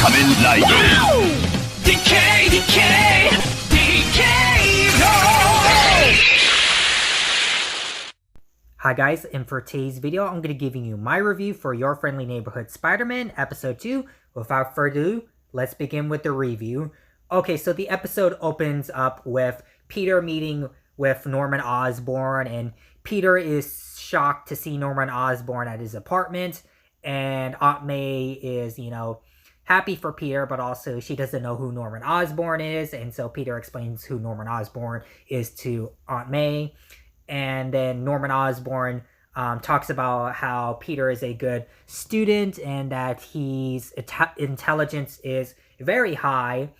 仮面ライダー Decay, decay, decay, no! Hi guys, and for today's video, I'm going to be giving you my review for Your Friendly Neighborhood Spider-Man Episode 2. Without further ado, let's begin with the review. Okay, so the episode opens up with Peter meeting with Norman Osborn, and Peter is shocked to see Norman Osborn at his apartment, and Aunt May is, happy for Peter, but also she doesn't know who Norman Osborn is, and so Peter explains who Norman Osborn is to Aunt May. And then Norman Osborn talks about how Peter is a good student and that his intelligence is very high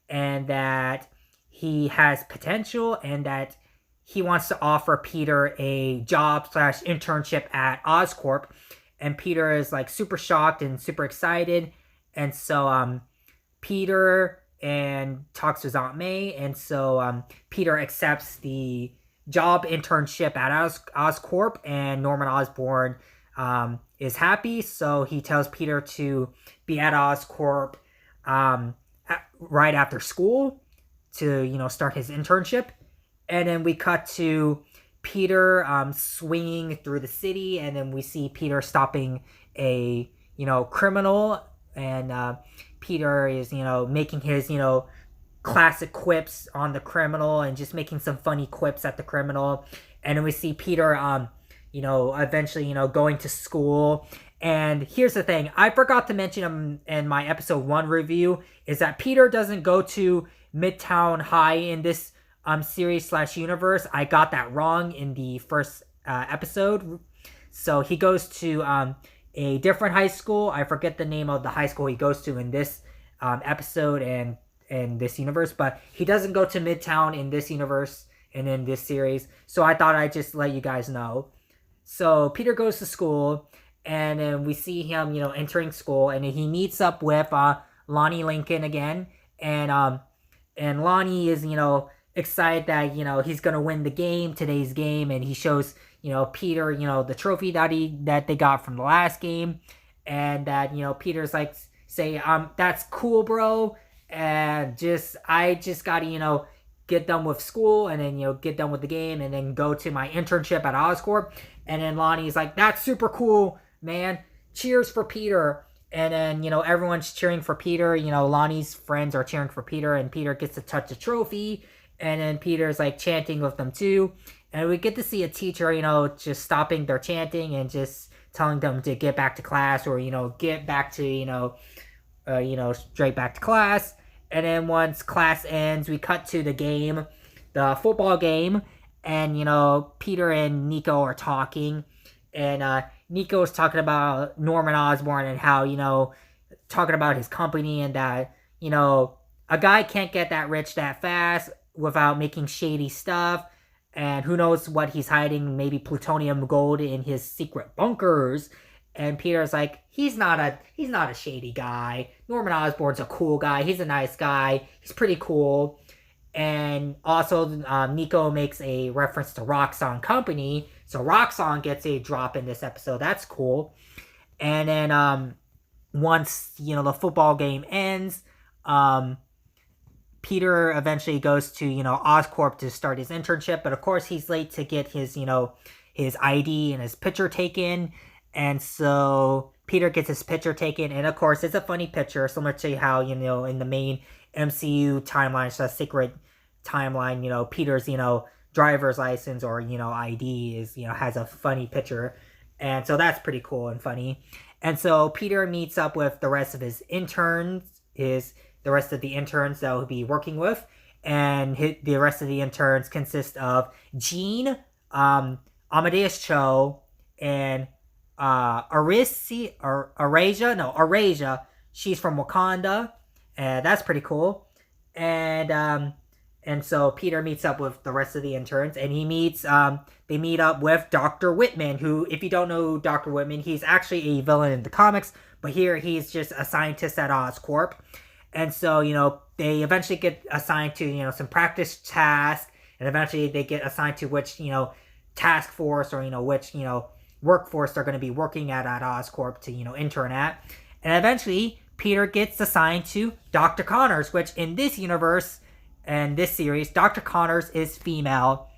and that he has potential and that he wants to offer Peter a job/internship at Oscorp. And Peter is like super shocked and super excited. And so Peter talks to his Aunt May. And so Peter accepts the job internship at Oscorp, and Norman Osborn is happy, so he tells Peter to be at Oscorp right after school to start his internship. And then we cut to Peter swinging through the city, and then we see Peter stopping a criminal, and Peter is making his classic quips on the criminal and just making some funny quips at the criminal. And then we see Peter eventually going to school. And here's the thing, I forgot to mention in my episode 1 review, is that Peter doesn't go to Midtown High in this series/universe. I got that wrong in the first episode. So he goes to a different high school. I forget the name of the high school he goes to in this episode and in this universe, but he doesn't go to Midtown in this universe and in this series. So I thought I'd just let you guys know. So Peter goes to school, and then we see him, entering school, and he meets up with Lonnie Lincoln again, and Lonnie is, excited that he's gonna win today's game, and he shows Peter the trophy that they got from the last game, and that Peter's like, say that's cool, bro. And I just gotta, get done with school and then, get done with the game and then go to my internship at Oscorp. And then Lonnie's like, that's super cool, man. Cheers for Peter. And then, everyone's cheering for Peter. Lonnie's friends are cheering for Peter, and Peter gets to touch a trophy. And then Peter's like chanting with them too. And we get to see a teacher, just stopping their chanting and just telling them to get back to class, or, get back to, straight back to class. And then once class ends, we cut to the game, the football game, and Peter and Nico are talking, and Nico is talking about Norman Osborn and how talking about his company, and that a guy can't get that rich that fast without making shady stuff, and who knows what he's hiding, maybe plutonium gold in his secret bunkers. And Peter's like, he's not a shady guy. Norman Osborn's a cool guy. He's a nice guy. He's pretty cool. And also, Nico makes a reference to Roxxon Company. So Roxxon gets a drop in this episode. That's cool. And then once the football game ends, Peter eventually goes to Oscorp to start his internship. But of course, he's late to get his his ID and his picture taken. And so Peter gets his picture taken, and of course it's a funny picture, similar to how in the main MCU timeline, so secret timeline, Peter's driver's license or ID is has a funny picture, and so that's pretty cool and funny. And so Peter meets up with the rest of his interns, the rest of the interns that he'll be working with, and the rest of the interns consist of Jean, Amadeus Cho, and Arasia. She's from Wakanda, and that's pretty cool. And so Peter meets up with the rest of the interns, and they meet up with Dr. Whitman, who, if you don't know Dr. Whitman, he's actually a villain in the comics, but here he's just a scientist at Oscorp. And so, they eventually get assigned to, some practice tasks, and eventually they get assigned to which, task force or, which, workforce they're going to be working at Oscorp to, intern at. And eventually, Peter gets assigned to Dr. Connors, which in this universe and this series, Dr. Connors is female.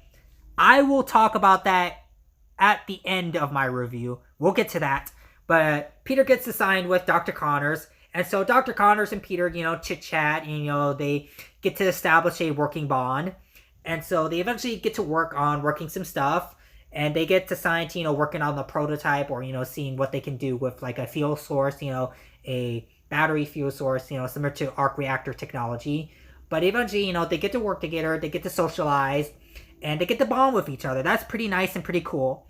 I will talk about that at the end of my review. We'll get to that. But Peter gets assigned with Dr. Connors. And so Dr. Connors and Peter, chit-chat. And, they get to establish a working bond. And so they eventually get to work on working some stuff. And they get assigned to, working on the prototype or, seeing what they can do with, like, a fuel source, a battery fuel source, similar to arc reactor technology. But eventually, they get to work together. They get to socialize. And they get to bond with each other. That's pretty nice and pretty cool.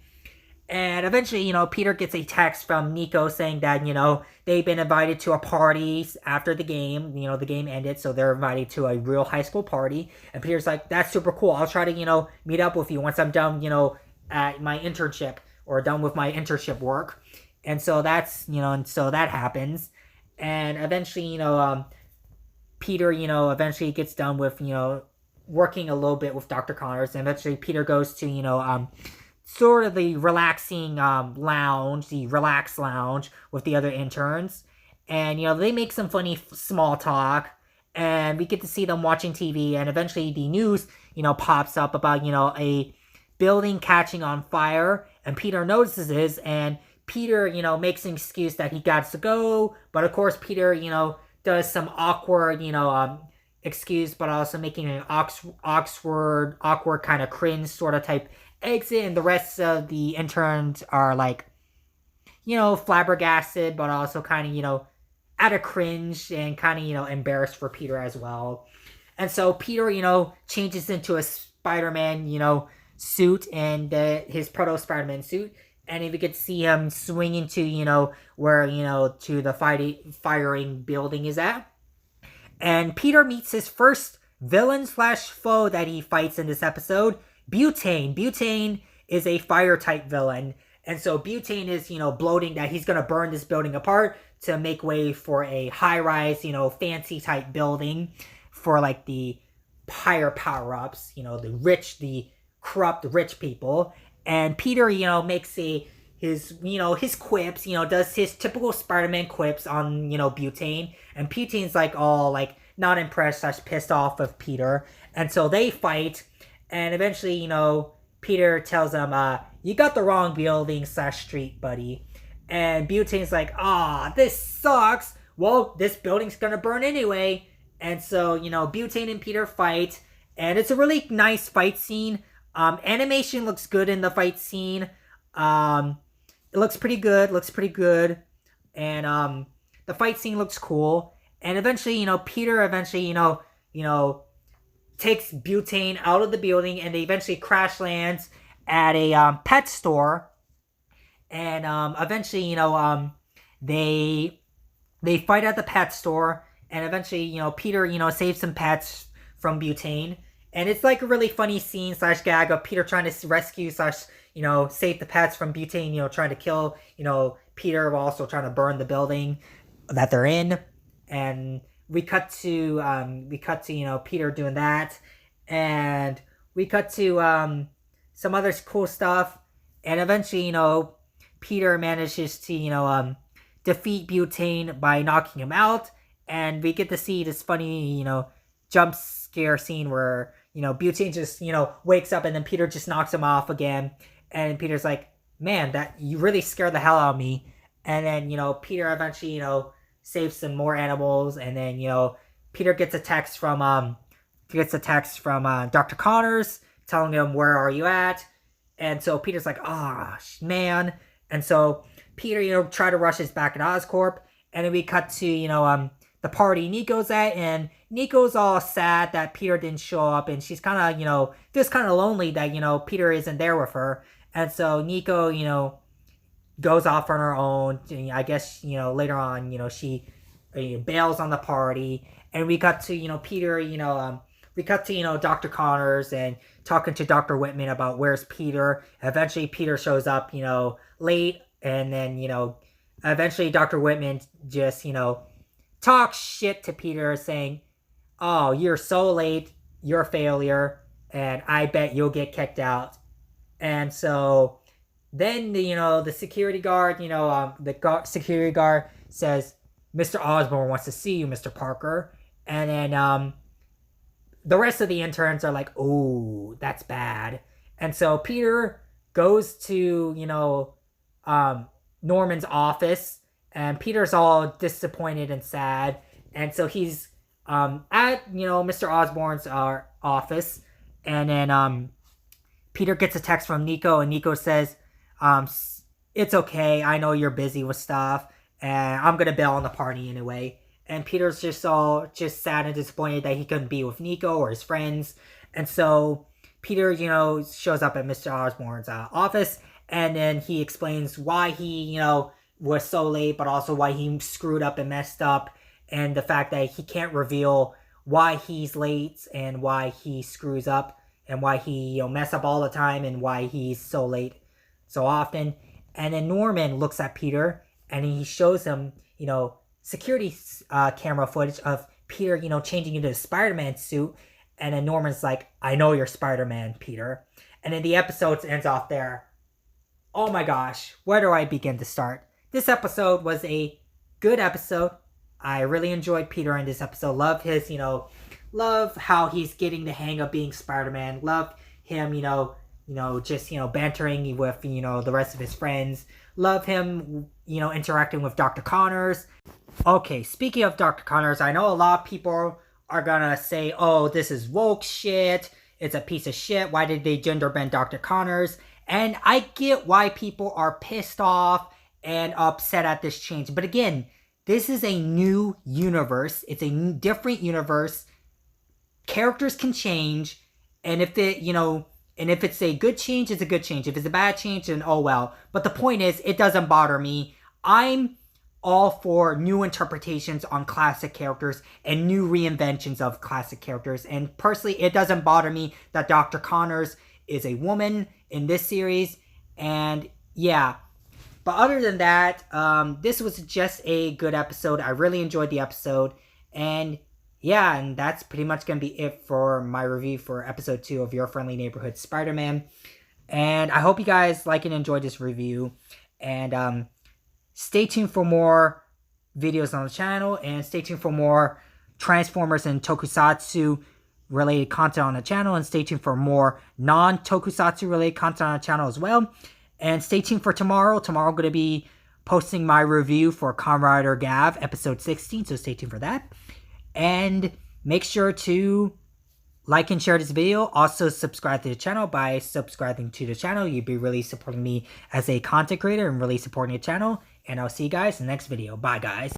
And eventually, Peter gets a text from Nico saying that, they've been invited to a party after the game. The game ended, so they're invited to a real high school party. And Peter's like, that's super cool. I'll try to, meet up with you once I'm done, at my internship or done with my internship work. And so that's, and so that happens. And eventually, Peter, eventually gets done with, working a little bit with Dr. Connors. And eventually Peter goes to, sort of the relaxing lounge, the relax lounge with the other interns. And, they make some funny small talk. And we get to see them watching TV. And eventually the news, pops up about, a building catching on fire. And Peter notices this. And Peter, makes an excuse that he got to go. But, of course, Peter, does some awkward, excuse, but also making an awkward kind of cringe sort of type exit, and the rest of the interns are like, flabbergasted, but also kind of, at a cringe and kind of, embarrassed for Peter as well. And so Peter, changes into a Spider-Man, suit and his proto Spider-Man suit. And if you could see him swinging to, where, to the firing building is at. And Peter meets his first villain/foe that he fights in this episode, Butane. Butane is a fire-type villain. And so Butane is, bloating that he's going to burn this building apart to make way for a high-rise, fancy-type building for, like, the higher power-ups, the rich, the corrupt rich people. And Peter, makes his quips, does his typical Spider-Man quips on, Butane. And Butane's, like, all, like, not impressed / pissed off of Peter. And so they fight. And eventually, Peter tells him, you got the wrong building / street, buddy. And Butane's like, this sucks. Well, this building's gonna burn anyway. And so, Butane and Peter fight. And it's a really nice fight scene. Animation looks good in the fight scene. It looks pretty good. And, the fight scene looks cool. And eventually, Peter takes Butane out of the building, and they eventually crash lands at a pet store. And eventually, they fight at the pet store, and eventually, Peter, saves some pets from Butane. And it's like a really funny scene / gag of Peter trying to rescue / save the pets from Butane, trying to kill, Peter while also trying to burn the building that they're in. And we cut to Peter doing that, and we cut to some other cool stuff, and eventually Peter manages to defeat Butane by knocking him out, and we get to see this funny jump scare scene where Butane just wakes up, and then Peter just knocks him off again, and Peter's like, man, that you really scared the hell out of me. And then Peter eventually saves some more animals, and then Peter gets a text from Dr. Connors telling him, where are you at? And so Peter's like, man. And so Peter try to rush his back at Oscorp, and then we cut to the party Nico's at, and Nico's all sad that Peter didn't show up, and she's kind of feels kind of lonely that Peter isn't there with her. And so Nico goes off on her own. I guess, later on, she bails on the party. And we cut to, Peter, we cut to, Dr. Connors and talking to Dr. Whitman about where's Peter. Eventually, Peter shows up, late. And then, eventually Dr. Whitman just, talks shit to Peter saying, oh, you're so late. You're a failure. And I bet you'll get kicked out. And so then, the security guard, security guard says, Mr. Osborn wants to see you, Mr. Parker. And then the rest of the interns are like, oh, that's bad. And so Peter goes to, Norman's office, and Peter's all disappointed and sad. And so he's at, Mr. Osborn's office. And then Peter gets a text from Nico, and Nico says, it's okay. I know you're busy with stuff, and I'm going to bail on the party anyway. And Peter's just sad and disappointed that he couldn't be with Nico or his friends. And so Peter, shows up at Mr. Osborn's office, and then he explains why he, was so late, but also why he screwed up and messed up, and the fact that he can't reveal why he's late and why he screws up and why he, mess up all the time and why he's so late so often. And then Norman looks at Peter, and he shows him, security camera footage of Peter, changing into a Spider-Man suit. And then Norman's like, I know you're Spider-Man, Peter. And then the episode ends off there. Oh my gosh, where do I begin to start? This episode was a good episode. I really enjoyed Peter in this episode. Love his, love how he's getting the hang of being Spider-Man. Love him, just, bantering with, the rest of his friends. Love him, interacting with Dr. Connors. Okay, speaking of Dr. Connors, I know a lot of people are gonna say, oh, this is woke shit. It's a piece of shit. Why did they gender bend Dr. Connors? And I get why people are pissed off and upset at this change. But again, this is a new universe. It's a different universe. Characters can change. And if if it's a good change, it's a good change. If it's a bad change, then oh well. But the point is, it doesn't bother me. I'm all for new interpretations on classic characters and new reinventions of classic characters. And personally, it doesn't bother me that Dr. Connors is a woman in this series. And yeah. But other than that, this was just a good episode. I really enjoyed the episode. And yeah, and that's pretty much going to be it for my review for episode 2 of Your Friendly Neighborhood Spider-Man. And I hope you guys like and enjoyed this review. And stay tuned for more videos on the channel. And stay tuned for more Transformers and Tokusatsu related content on the channel. And stay tuned for more non-Tokusatsu related content on the channel as well. And stay tuned for tomorrow. Tomorrow I'm going to be posting my review for Kamen Rider Gav episode 16. So stay tuned for that. And make sure to like and share this video. Also subscribe to the channel. By subscribing to the channel, you'll be really supporting me as a content creator and really supporting the channel. And I'll see you guys in the next video. Bye guys.